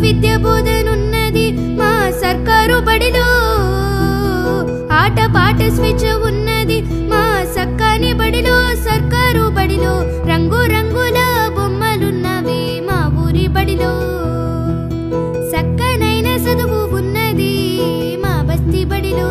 విద్య బోధనున్నది మా సర్కారు బడిలో. ఆట పాట స్విచ్ ఉన్నది మా సక్కాని బడిలో. సర్కారు బడిలో రంగు రంగుల బొమ్మలున్నవి మా ఊరి బడిలో. సక్కనైన చదువు ఉన్నది మా బస్తీ బడిలో.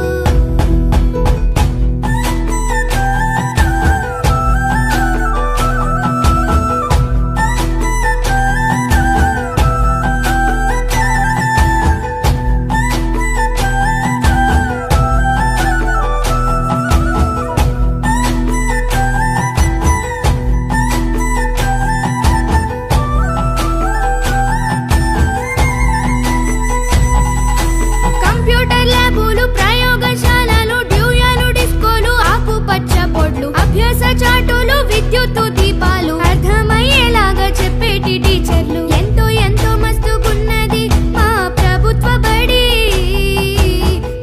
చాటులు విద్యుత్తు దీపాలు అర్థమయ్యేలాగా చెప్పేటి టీచర్లు. ఎంతో ఎంతో మస్తుగున్నది మా ప్రభుత్వ బడి.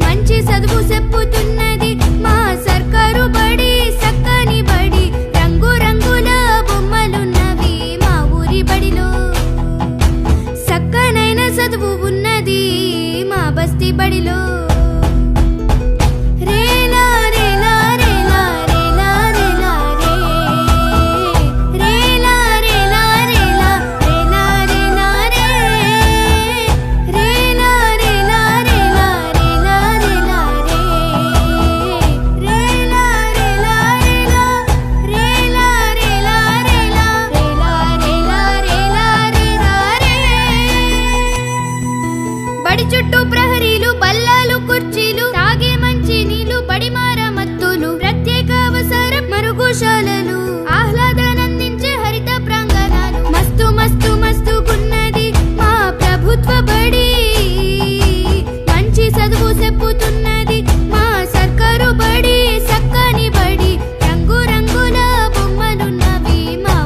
మంచి చదువు చెప్పుతున్నది మా సర్కారు బడి. సక్కని బడి రంగు రంగుల బొమ్మలున్నవి మా ఊరి బడిలో. సక్కనైన చదువు ఉన్నది మా బస్తీ బడిలో.